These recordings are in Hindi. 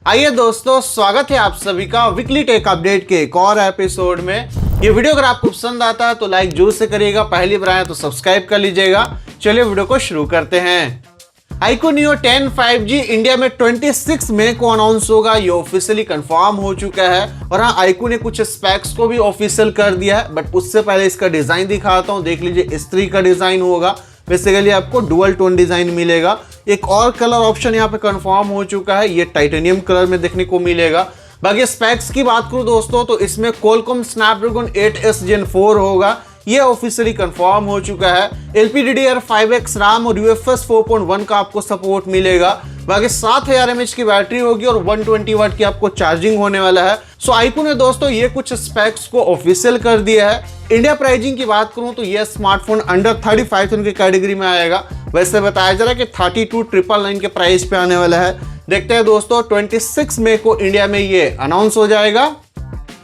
आइए दोस्तों, स्वागत है आप सभी का वीकली टेक अपडेट के एक और एपिसोड में। ये वीडियो अगर आपको पसंद आता है तो लाइक जरूर से करिएगा, पहली बार आए तो सब्सक्राइब कर लीजिएगा। चलिए वीडियो को शुरू करते हैं। iQOO Neo 10 5G इंडिया में 26 मई को अनाउंस होगा। ये ऑफिशियली कंफर्म हो चुका है और हाँ, iQOO ने कुछ स्पेक्स को भी ऑफिशियल कर दिया है, बट उससे पहले इसका डिजाइन दिखाता हूँ। देख लीजिए, इस तरीके का डिजाइन होगा। बेसिकली आपको डुअल टोन डिजाइन मिलेगा। एक और कलर ऑप्शन यहाँ पे कंफर्म हो चुका है, ये टाइटेनियम कलर में देखने को मिलेगा। बाकी स्पेक्स की बात करूं दोस्तों तो इसमें Qualcomm Snapdragon 8s Gen 4 होगा। ये ऑफिशियली कंफर्म हो चुका है। LPDDR5X RAM और UFS 4.1 का आपको सपोर्ट मिलेगा। बाकी 7000 mAh की बैटरी होगी और 120 वाट की आपको चार्जिंग होने वाला है। सो iQOO ने दोस्तों ये कुछ स्पेक्स को ऑफिशियल कर दिया है। इंडिया प्राइसिंग की बात करूं तो यह स्मार्टफोन अंडर 35,000 की कैटेगरी में आएगा। वैसे बताया जा रहा है कि 32,999 के प्राइस पे आने वाला है। देखते हैं दोस्तों, 26 मई को इंडिया में ये अनाउंस हो जाएगा।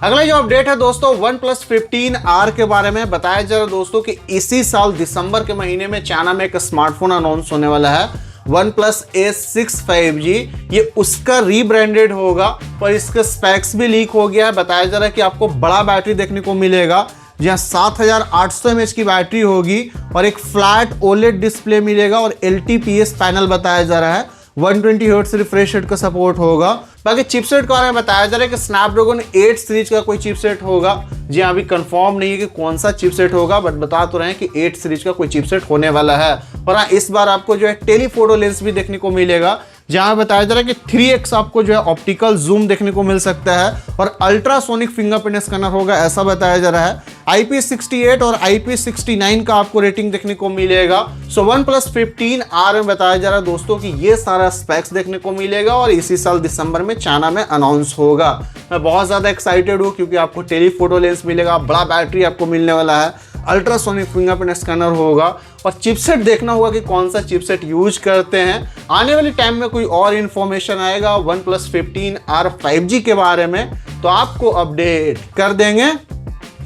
अगला जो अपडेट है दोस्तों, OnePlus 15R के बारे में बताया जा रहा है दोस्तों कि इसी साल दिसंबर के महीने में चाइना में एक स्मार्टफोन अनाउंस होने वाला है, OnePlus A6 5G। ये उसका रीब्रांडेड होगा और इसके स्पेक्स भी लीक हो गया है। बताया जा रहा है कि आपको बड़ा बैटरी देखने को मिलेगा, जहाँ 7800 mAh की बैटरी होगी और एक फ्लैट OLED डिस्प्ले मिलेगा और LTPS पैनल बताया जा रहा है। 120 हर्ट्ज रिफ्रेश रेट का सपोर्ट होगा। बाकी चिपसेट के बारे में बताया जा रहा है कि स्नैपड्रैगन 8 सीरीज का कोई चिपसेट होगा। जी अभी कंफर्म नहीं है कि कौन सा चिपसेट होगा, बट बता तो रहे हैं कि 8 सीरीज का कोई चिपसेट होने वाला है। और हाँ, इस बार आपको जो है टेलीफोटो लेंस भी देखने को मिलेगा, जहां बताया जा रहा है कि 3x आपको जो है ऑप्टिकल जूम देखने को मिल सकता है और अल्ट्रासोनिक फिंगरप्रिंट स्कैनर होगा, ऐसा बताया जा रहा है। IP68 और IP69 का आपको रेटिंग देखने को मिलेगा। सो OnePlus 15R में बताया जा रहा है दोस्तों कि ये सारा स्पेक्स देखने को मिलेगा और इसी साल दिसंबर में चाइना में अनाउंस होगा। मैं बहुत ज्यादा एक्साइटेड हूँ क्योंकि आपको टेलीफोटो लेंस मिलेगा, बड़ा बैटरी आपको मिलने वाला है, अल्ट्रासोनिक फिंगरप्रिंट स्कैनर होगा और चिपसेट देखना होगा कि कौन सा चिपसेट यूज करते हैं। आने वाले टाइम में कोई और इन्फॉर्मेशन आएगा OnePlus 15R 5G के बारे में तो आपको अपडेट कर देंगे।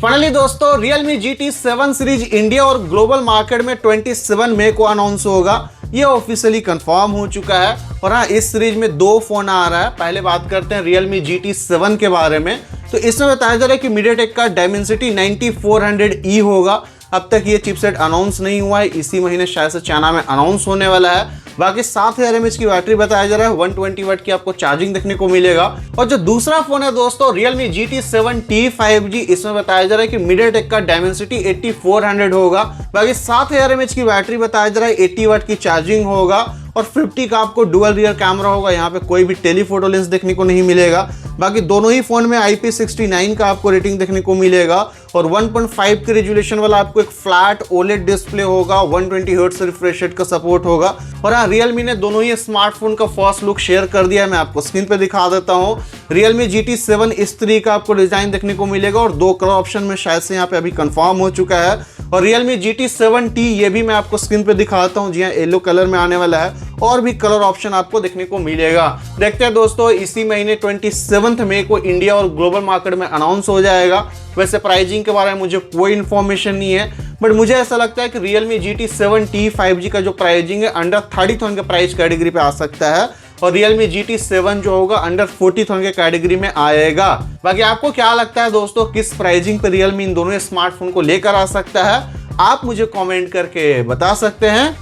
फाइनली दोस्तों, Realme GT 7 सीरीज इंडिया और ग्लोबल मार्केट में 27 मई को अनाउंस होगा। ये ऑफिशियली कंफर्म हो चुका है और हाँ, इस सीरीज में 2 फोन आ रहा है। पहले बात करते हैं Realme GT 7 के बारे में। तो इसमें बताया जा रहा है कि MediaTek का Dimensity 9400E होगा। अब तक ये चिपसेट अनाउंस नहीं हुआ है, इसी महीने शायद से चाइना में अनाउंस होने वाला है। बाकी 7000 mAh की बैटरी बताया जा रहा है, 120 वाट की आपको चार्जिंग देखने को मिलेगा। और जो दूसरा फोन है दोस्तों, Realme GT 7T 5G, इसमें बताया जा रहा है कि MediaTek का Dimensity 8400 होगा। बाकी 7000 mAh की बैटरी बताया जा रहा है, 80 वाट की चार्जिंग होगा और 50 का आपको डुअल रियर कैमरा होगा। यहाँ पे कोई भी टेलीफोटो लेंस देखने को नहीं मिलेगा। बाकी दोनों ही फोन में IP69 का आपको रेटिंग देखने को मिलेगा और 1.5 के रेजोल्यूशन वाला आपको एक फ्लैट OLED डिस्प्ले होगा, 120 हर्ट्ज रिफ्रेश रेट का सपोर्ट होगा। और हाँ, Realme ने दोनों ही स्मार्टफोन का फर्स्ट लुक शेयर कर दिया है, मैं आपको स्क्रीन पे दिखा देता हूँ। Realme GT 7 इस तरीके का आपको डिजाइन देखने को मिलेगा और 2 कलर ऑप्शन में शायद से यहाँ पे अभी कंफर्म हो चुका है। और Realme GT 7T ये भी मैं आपको स्क्रीन पे दिखाता हूँ, जी हाँ, येलो कलर में आने वाला है और भी कलर ऑप्शन आपको देखने को मिलेगा। देखते हैं दोस्तों, इसी महीने 27 मई को इंडिया और ग्लोबल मार्केट में अनाउंस हो जाएगा। वैसे प्राइसिंग के बारे में मुझे कोई इन्फॉर्मेशन नहीं है, बट मुझे ऐसा लगता है कि Realme GT 7T 5G का जो प्राइसिंग है अंडर 30,000 के प्राइस कैटेगरी पे आ सकता है और Realme GT 7 जो होगा अंडर 40,000 के कैटेगरी में आएगा। बाकी आपको क्या लगता है दोस्तों, किस प्राइसिंग पे Realme इन दोनों स्मार्टफोन को लेकर आ सकता है? आप मुझे कमेंट करके बता सकते हैं।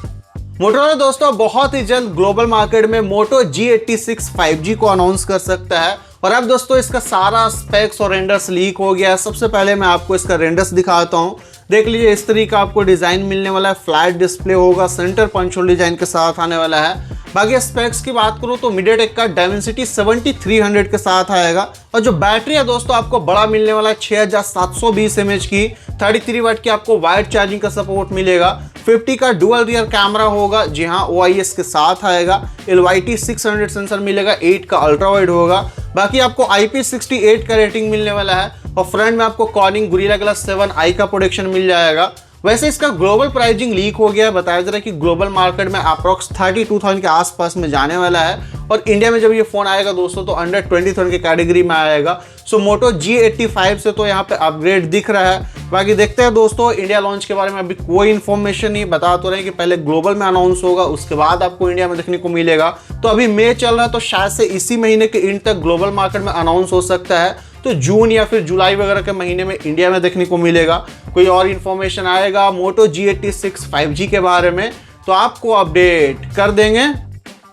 मोटोरोला दोस्तों बहुत ही जल्द ग्लोबल मार्केट में Moto G86 5G को अनाउंस कर सकता है और अब दोस्तों इसका सारा स्पेक्स और रेंडर्स लीक हो गया है। सबसे पहले मैं आपको इसका रेंडर्स दिखाता हूँ। देख लीजिए, इस तरीके का आपको डिजाइन मिलने वाला है, फ्लैट डिस्प्ले होगा, सेंटर पंच होल डिजाइन के साथ आने वाला है। बाकी स्पेक्स की बात करूं तो MediaTek का Dimensity 7300 के साथ आएगा और जो बैटरी है दोस्तों आपको बड़ा मिलने वाला है, 6720 mAh की, 33 वाट की आपको वाइड चार्जिंग का सपोर्ट मिलेगा। 50 का डुअल रियर कैमरा होगा, जी हाँ, OIS के साथ आएगा। LYT 600 सेंसर मिलेगा, 8 का अल्ट्रा वाइड होगा। बाकी आपको IP68 का रेटिंग मिलने वाला है और फ्रंट में आपको Corning Gorilla Glass 7i का प्रोटेक्शन मिल जाएगा वैसे इसका ग्लोबल प्राइसिंग लीक हो गया, बताया जा रहा है कि ग्लोबल मार्केट में अप्रॉक्स 32,000 के आसपास में जाने वाला है और इंडिया में जब ये फोन आएगा दोस्तों तो अंडर 20,000 की कैटेगरी में आएगा। सो मोटो G85 से तो यहाँ पे अपग्रेड दिख रहा है। बाकी देखते हैं दोस्तों, इंडिया लॉन्च के बारे में अभी कोई इन्फॉर्मेशन नहीं, बता तो रहे हैं कि पहले ग्लोबल में अनाउंस होगा उसके बाद आपको इंडिया में देखने को मिलेगा। तो अभी मई चल रहा है तो शायद से इसी महीने के एंड तक ग्लोबल मार्केट में अनाउंस हो सकता है, तो जून या फिर जुलाई वगैरह के महीने में इंडिया में देखने को मिलेगा। कोई और इन्फॉर्मेशन आएगा मोटो G86 5G के बारे में तो आपको अपडेट कर देंगे।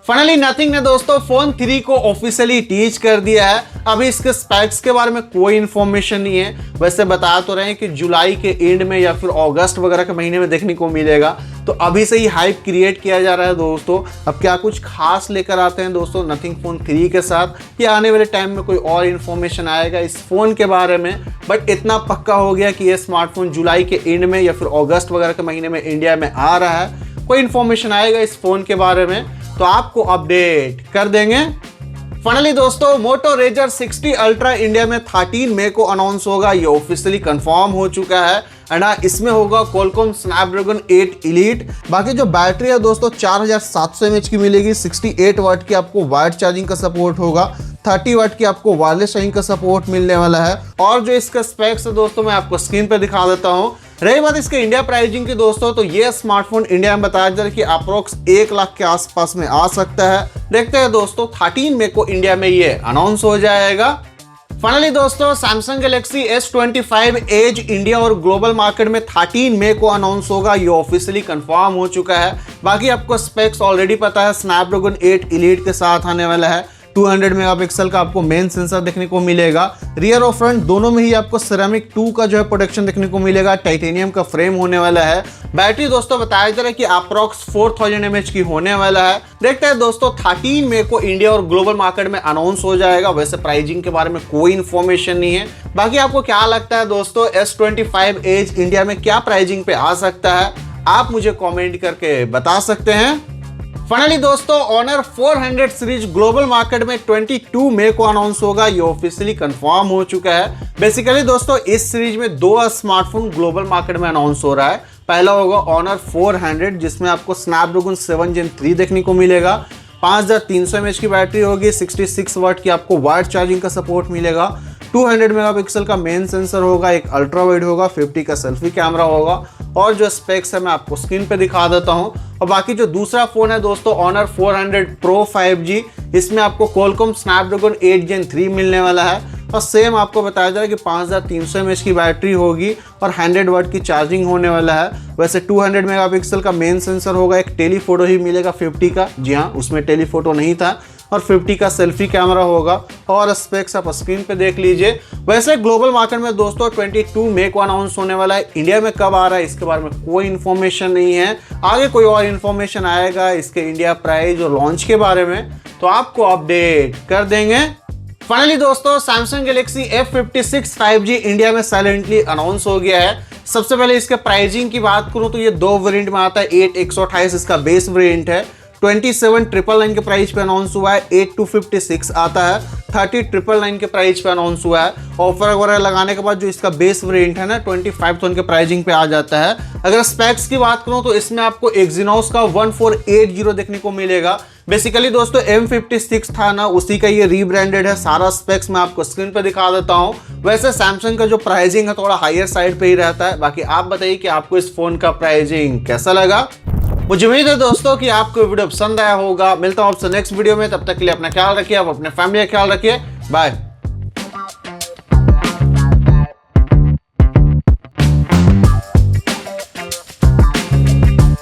फाइनली नथिंग ने दोस्तों फोन 3 को ऑफिशियली टीच कर दिया है। अभी इसके स्पेक्स के बारे में कोई इन्फॉर्मेशन नहीं है, वैसे बता तो रहे हैं कि जुलाई के एंड में या फिर अगस्त वगैरह के महीने में देखने को मिलेगा। तो अभी से ही हाइप क्रिएट किया जा रहा है दोस्तों। अब क्या कुछ खास लेकर आते हैं दोस्तों नथिंग फोन 3 के साथ, या आने वाले टाइम में कोई और इन्फॉर्मेशन आएगा इस फोन के बारे में। बट इतना पक्का हो गया कि ये स्मार्टफोन जुलाई के एंड में या फिर अगस्त वगैरह के महीने में इंडिया में आ रहा है। कोई इन्फॉर्मेशन आएगा इस फोन के बारे में तो आपको अपडेट कर देंगे। फाइनली दोस्तों मोटो रेजर 60 अल्ट्रा इंडिया में 13 मई को अनाउंस होगा, ये ऑफिशियली कंफर्म हो चुका है। एंड इसमें होगा Qualcomm Snapdragon 8 Elite। बाकी जो बैटरी है दोस्तों 4700 mAh की मिलेगी, 68 वाट की आपको वायर्ड चार्जिंग का सपोर्ट होगा, 30 वाट की आपको वायरलेस चार्जिंग का सपोर्ट मिलने वाला है। और जो इसका स्पेक्स है दोस्तों मैं आपको स्क्रीन पर दिखा देता हूँ। रही बात इसके इंडिया प्राइसिंग की दोस्तों, तो ये स्मार्टफोन इंडिया में बताया जा रहा है कि अप्रोक्स 1 लाख के आसपास में आ सकता है। देखते हैं दोस्तों 13 मई को इंडिया में ये अनाउंस हो जाएगा। फाइनली दोस्तों Samsung Galaxy S25 Edge India और ग्लोबल मार्केट में 13 मई को अनाउंस होगा, ये ऑफिशियली कंफर्म हो चुका है। बाकी आपको स्पेक्स ऑलरेडी पता है, Snapdragon 8 Elite के साथ आने वाला है। 200 मेगापिक्सल का आपको मेन सेंसर देखने को मिलेगा। रियर और फ्रंट दोनों में ही आपको सेरामिक 2 का जो है प्रोटेक्शन देखने को मिलेगा। टाइटेनियम का फ्रेम होने वाला है। बैटरी दोस्तों बताया जा रहा है कि अप्रॉक्स 4000 mAh की होने वाला है। देखते हैं दोस्तों 13 मई को इंडिया और ग्लोबल मार्केट में अनाउंस हो जाएगा। वैसे प्राइसिंग के बारे में कोई इन्फॉर्मेशन नहीं है। बाकी आपको क्या लगता है दोस्तों S25 Edge इंडिया में क्या प्राइसिंग पे आ सकता है, आप मुझे कॉमेंट करके बता सकते हैं। फाइनली दोस्तों Honor 400 सीरीज ग्लोबल मार्केट में 22 मई को अनाउंस होगा, ये ऑफिशियली कंफर्म हो चुका है। बेसिकली दोस्तों इस सीरीज में 2 स्मार्टफोन ग्लोबल मार्केट में अनाउंस हो रहा है। पहला होगा Honor 400 जिसमें आपको Snapdragon 7 Gen 3 देखने को मिलेगा, 5300 mAh की बैटरी होगी, 66 वाट की आपको वायर्ड चार्जिंग का सपोर्ट मिलेगा, 200 मेगापिक्सल का मेन सेंसर होगा, एक अल्ट्रा वाइड होगा, 50 का सेल्फी कैमरा होगा। और जो स्पेक्स है मैं आपको स्क्रीन पे दिखा देता हूं। और बाकी जो दूसरा फोन है दोस्तों Honor 400 Pro 5G, इसमें आपको Qualcomm Snapdragon 8 Gen 3 मिलने वाला है। और सेम आपको बताया जा रहा है कि 5300 mAh की बैटरी होगी और 100 वाट की चार्जिंग होने वाला है। वैसे 200 मेगापिक्सल का मेन सेंसर होगा, एक टेलीफोटो ही मिलेगा 50 का, जी हाँ उसमें टेलीफोटो नहीं था, और 50 का सेल्फी कैमरा होगा। और स्पेक्स आप स्क्रीन पे देख लीजिए। वैसे ग्लोबल मार्केट में दोस्तों 22 मई को अनाउंस होने वाला है। इंडिया में कब आ रहा है इसके बारे में कोई इन्फॉर्मेशन नहीं है। आगे कोई और इन्फॉर्मेशन आएगा इसके इंडिया प्राइस और लॉन्च के बारे में तो आपको अपडेट कर देंगे। फाइनली दोस्तों Samsung Galaxy F56 5G India में साइलेंटली अनाउंस हो गया है। सबसे पहले इसके प्राइसिंग की बात करूं तो ये 2 वेरिएंट में आता है। 8128 इसका बेस वेरिएंट है, 27,999 के प्राइस पे अनाउंस हुआ है। 8256 आता है, 30,999 के प्राइस पे अनाउंस हुआ है। ऑफर वगैरह लगाने के बाद जो इसका बेस वेरिएंट है ना 25,000 के प्राइसिंग पे आ जाता है। अगर स्पेक्स की बात करूं तो इसमें आपको Exynos का 1480 देखने को मिलेगा। बेसिकली दोस्तों M56 था ना, उसी का ये रीब्रांडेड है। सारा स्पेक्स मैं आपको स्क्रीन पे दिखा देता हूँ। वैसे सैमसंग का जो प्राइसिंग है थोड़ा हायर साइड पे ही रहता है। बाकी आप बताइए कि आपको इस फोन का प्राइसिंग कैसा लगा। मुझे उम्मीद है दोस्तों कि आपको वीडियो पसंद आया होगा। मिलता हूँ आपसे नेक्स्ट वीडियो में, तब तक के लिए अपना ख्याल रखिए, आप अपने फैमिली का ख्याल रखिए। बाय।